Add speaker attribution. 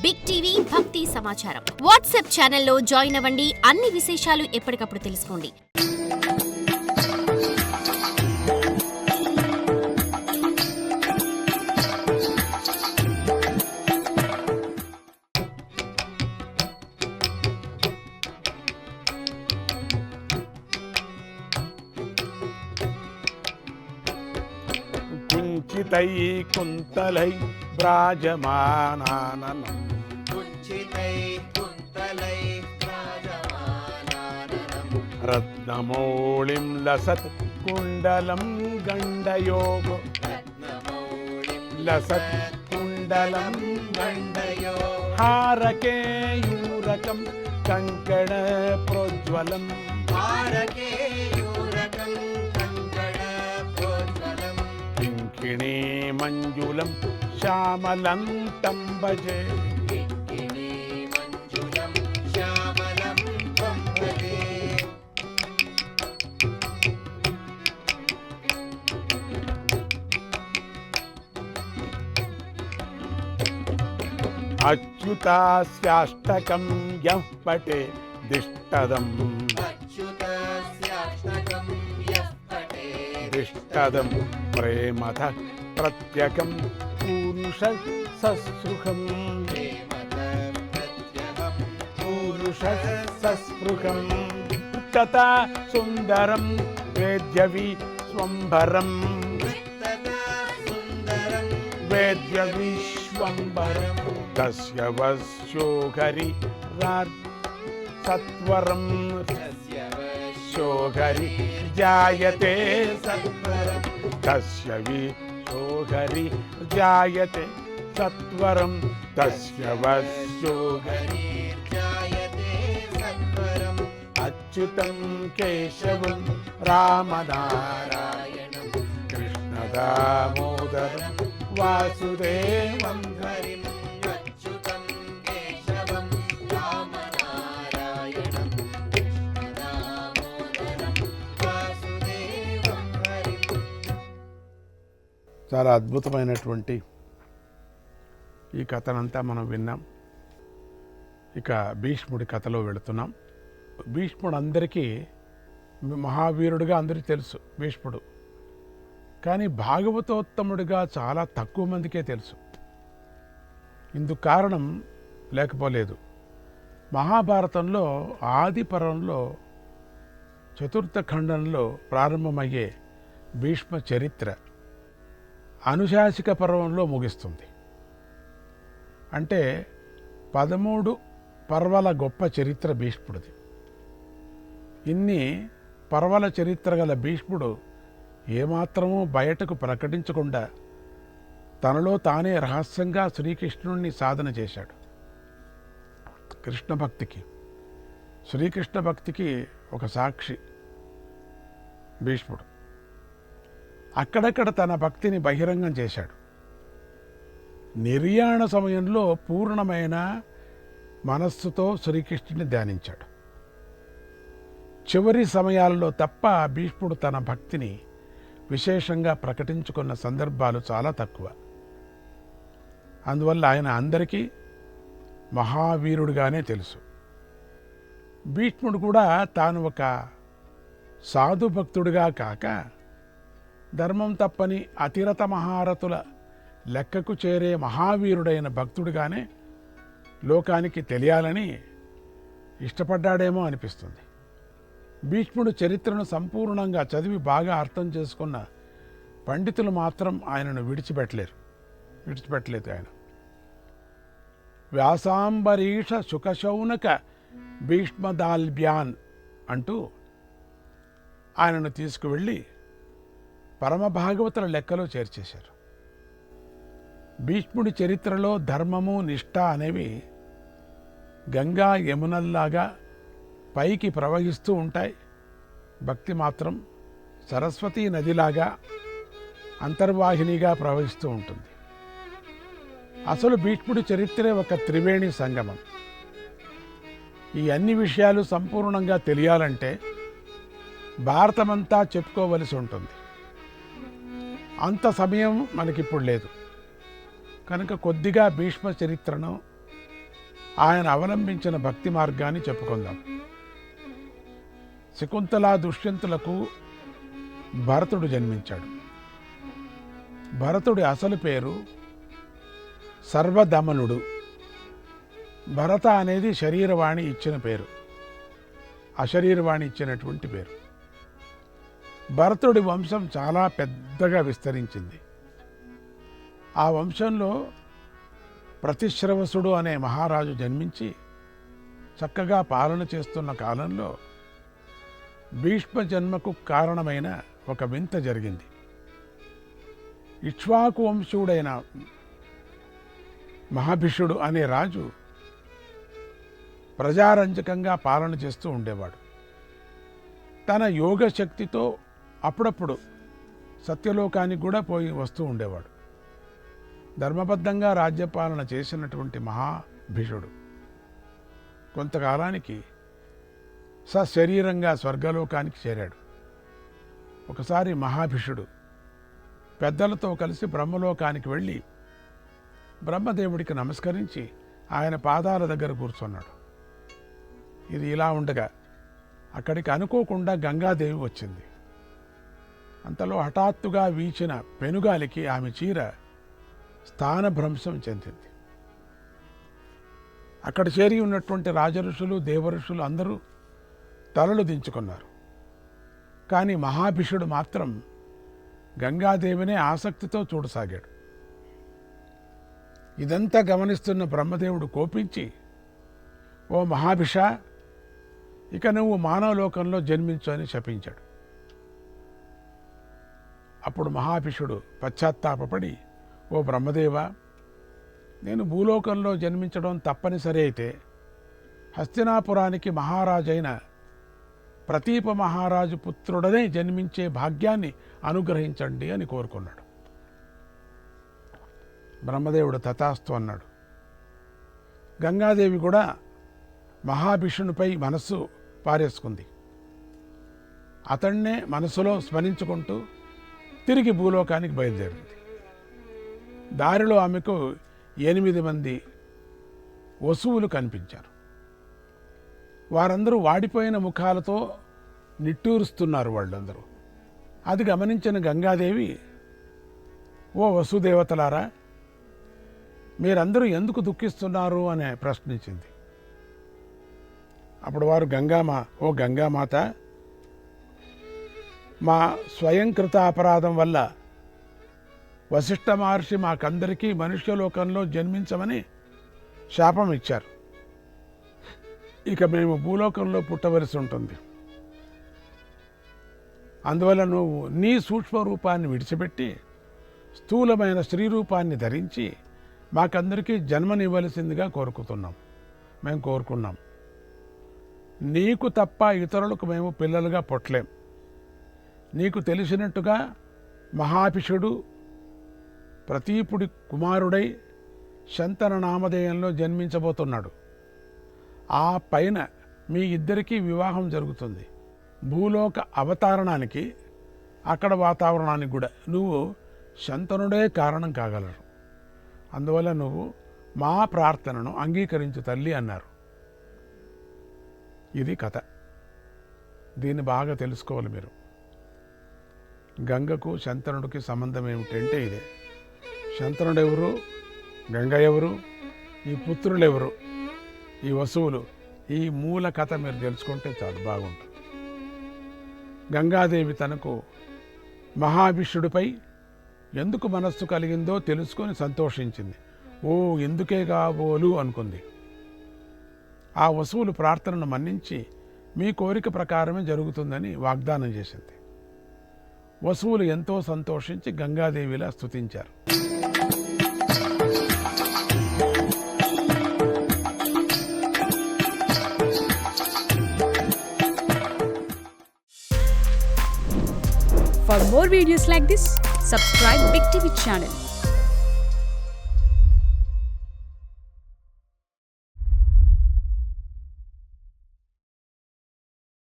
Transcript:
Speaker 1: Big TV భక్తి సమాచారం WhatsApp ఛానల్లో జాయిన్ అవ్వండి. అన్ని విశేషాలు ఎప్పటికప్పుడు తెలుసుకోండి.
Speaker 2: కుంచితై కుంతలై బ్రాజమానాననం రత్నమౌళిం లసత్ కుండలం గండయోగో లసత్ కుండలం గండయో హారకేయూరకం కంకణ ప్రోజ్వలం కింకిణీ మంజులం శ్యామలం తం భజే అచ్యుతాస్యాష్టకం యః పఠే దిష్టదం దిష్టదం ప్రేమథ ప్రత్యకం పూరుష సస్పృహం పూరుష సస్పృహం తథా సుందరం వేద్యవి స్వంభరం వేద్యవి స్వంభరం తస్య వశ్యోఘరి సత్వరం శోఘరి జాయతే సత్వరం తస్య విశోఘరి జాయతే సత్వరం తస్య వశ్యోఘరి జాయతే సత్వరం అచ్యుతం కేశవం రామనారాయణం కృష్ణ దామోదరం వాసుదేవం హరిం అచ్యుతం కేశవం రామనారాయణం కృష్ణ దామోదరం వాసుదేవం హరిం. చాలా అద్భుతమైనటువంటి ఈ కథనంతా మనం విన్నాం. ఇక భీష్ముడి కథలో వెళుతున్నాం. భీష్ముడు అందరికీ మహావీరుడిగా అందరికీ తెలుసు భీష్ముడు. కానీ భాగవతోత్తముడిగా చాలా తక్కువ మందికే తెలుసు. ఇందుకు కారణం లేకపోలేదు. మహాభారతంలో ఆది పర్వంలో చతుర్థ ఖండంలో ప్రారంభమయ్యే భీష్మ చరిత్ర అనుశాసిక పర్వంలో ముగిస్తుంది. అంటే 13 పర్వాల గొప్ప చరిత్ర భీష్ముడిది. ఇన్ని పర్వాల చరిత్ర గల భీష్ముడు ఏమాత్రమూ బయటకు ప్రకటించకుండా తనలో తానే రహస్యంగా శ్రీకృష్ణుణ్ణి సాధన చేశాడు. కృష్ణ భక్తికి, శ్రీకృష్ణ భక్తికి ఒక సాక్షి భీష్ముడు. అక్కడక్కడ తన భక్తిని బహిరంగం చేశాడు. నిర్యాణ సమయంలో పూర్ణమైన మనస్సుతో శ్రీకృష్ణుని ధ్యానించాడు. చివరి సమయాల్లో తప్ప భీష్ముడు తన భక్తిని విశేషంగా ప్రకటించుకున్న సందర్భాలు చాలా తక్కువ. అందువల్ల ఆయన అందరికీ మహావీరుడిగానే తెలుసు. భీష్ముడు కూడా తాను ఒక సాధు భక్తుడిగా కాక ధర్మం తప్పని అతిరత మహారథుల లెక్కకు చేరే మహావీరుడైన భక్తుడిగానే లోకానికి తెలియాలని ఇష్టపడ్డాడేమో అనిపిస్తుంది. భీష్ముడు చరిత్రను సంపూర్ణంగా చదివి బాగా అర్థం చేసుకున్న పండితులు మాత్రం ఆయనను విడిచిపెట్టలేదు. ఆయన వ్యాసాంబరీష శుకశౌనక భీష్మదాల్బ్యాన్ అంటూ ఆయనను తీసుకువెళ్ళి పరమభాగవతుల లెక్కలో చేర్చేశారు. భీష్ముడి చరిత్రలో ధర్మము నిష్ఠ అనేవి గంగా యమునల్లాగా పైకి ప్రవహిస్తూ ఉంటాయి. భక్తి మాత్రం సరస్వతీ నదిలాగా అంతర్వాహినిగా ప్రవహిస్తూ ఉంటుంది. అసలు భీష్ముడి చరిత్రే ఒక త్రివేణి సంగమం. ఈ అన్ని విషయాలు సంపూర్ణంగా తెలియాలంటే భారతమంతా చెప్పుకోవలసి ఉంటుంది. అంత సమయం మనకిప్పుడు లేదు కనుక కొద్దిగా భీష్మ చరిత్రను ఆయన అవలంబించిన భక్తి మార్గాన్ని చెప్పుకుందాం. శకుంతల దుష్యంతులకు భరతుడు జన్మించాడు. భరతుడి అసలు పేరు సర్వదమనుడు. భరత అనేది శరీరవాణి ఇచ్చిన పేరు, అశరీరవాణి ఇచ్చినటువంటి పేరు. భరతుడి వంశం చాలా పెద్దగా విస్తరించింది. ఆ వంశంలో ప్రతిశ్రవసుడు అనే మహారాజు జన్మించి చక్కగా పాలన చేస్తున్న కాలంలో భీష్మ జన్మకు కారణమైన ఒక వింత జరిగింది. ఇక్ష్వాకు వంశుడైన మహాభిషుడు అనే రాజు ప్రజారంజకంగా పాలన చేస్తూ ఉండేవాడు. తన యోగ శక్తితో అప్పుడప్పుడు సత్యలోకానికి కూడా పోయి వస్తూ ఉండేవాడు. ధర్మబద్ధంగా రాజ్యపాలన చేసినటువంటి మహాభిషుడు కొంతకాలానికి సశరీరంగా స్వర్గలోకానికి చేరాడు. ఒకసారి మహాభిషుడు పెద్దలతో కలిసి బ్రహ్మలోకానికి వెళ్ళి బ్రహ్మదేవుడికి నమస్కరించి ఆయన పాదాల దగ్గర కూర్చున్నాడు. ఇది ఇలా ఉండగా అక్కడికి అనుకోకుండా గంగాదేవి వచ్చింది. అంతలో హఠాత్తుగా వీచిన పెనుగాలికి ఆమె చీర స్థానభ్రంశం చెందింది. అక్కడ చేరి ఉన్నటువంటి రాజఋషులు దేవఋషులు అందరూ తలలు దించుకున్నారు. కానీ మహాభిషుడు మాత్రం గంగాదేవినే ఆసక్తితో చూడసాగాడు. ఇదంతా గమనిస్తున్న బ్రహ్మదేవుడు కోపించి, ఓ మహాభిష, ఇక నువ్వు మానవలోకంలో జన్మించు అని శపించాడు. అప్పుడు మహాభిషుడు పశ్చాత్తాపపడి, ఓ బ్రహ్మదేవ, నేను భూలోకంలో జన్మించడం తప్పనిసరి అయితే హస్తినాపురానికి మహారాజైన ప్రతీప మహారాజు పుత్రుడనే జన్మించే భాగ్యాన్ని అనుగ్రహించండి అని కోరుకున్నాడు. బ్రహ్మదేవుడు తథాస్తు అన్నాడు. గంగాదేవి కూడా మహాభిషునిపై మనస్సు పారేసుకుంది. అతన్నే మనసులో స్మరించుకుంటూ తిరిగి భూలోకానికి బయలుదేరింది. దారిలో ఆమెకు 8 మంది వసువులు కనిపించారు. వారందరూ వాడిపోయిన ముఖాలతో నిట్టూరుస్తున్నారు వాళ్ళందరూ. అది గమనించిన గంగాదేవి, ఓ వసుదేవతలారా, మీరందరూ ఎందుకు దుఃఖిస్తున్నారు అని ప్రశ్నించింది. అప్పుడు వారు ఓ గంగామాత, మా స్వయంకృత అపరాధం వల్ల వశిష్ఠ మహర్షి మాకందరికీ మనుష్యలోకంలో జన్మించమని శాపం ఇచ్చారు. ఇక మేము భూలోకంలో పుట్టవలసి ఉంటుంది. అందువల్ల నువ్వు నీ సూక్ష్మ రూపాన్ని విడిచిపెట్టి స్థూలమైన స్త్రీ రూపాన్ని ధరించి మాకందరికీ జన్మనివ్వలసిందిగా మేము కోరుకున్నాం. నీకు తప్ప ఇతరులకు మేము పిల్లలుగా పుట్టలేం. నీకు తెలిసినట్టుగా మహాభిషుడు ప్రతీపుడి కుమారుడై శంతన నామధేయంలో జన్మించబోతున్నాడు. ఆ పైన మీ ఇద్దరికీ వివాహం జరుగుతుంది. భూలోక అవతారణానికి, అక్కడ వాతావరణానికి కూడా నువ్వు శంతనుడే కారణం కాగలరు. అందువల్ల నువ్వు మా ప్రార్థనను అంగీకరించు తల్లి అన్నారు. ఇది కథ. దీన్ని బాగా తెలుసుకోవాలి మీరు. గంగకు శంతనుడికి సంబంధం ఏమిటంటే ఇదే. శంతనుడు ఎవరు, గంగ ఎవరు, ఈ పుత్రులు ఎవరు, ఈ వసువులు, ఈ మూల కథ మీరు తెలుసుకుంటే చాలా బాగుంటుంది. గంగాదేవి తనకు మహావిష్ణుడిపై ఎందుకు మనస్సు కలిగిందో తెలుసుకొని సంతోషించింది. ఓ ఎందుకే కాబోలు అనుకుంది. ఆ వసువులు ప్రార్థనను మన్నించి మీ కోరిక ప్రకారమే జరుగుతుందని వాగ్దానం చేసింది. వసువులు ఎంతో సంతోషించి గంగాదేవిలా స్తుతించారు.
Speaker 3: For more videos like this, subscribe Big TV channel.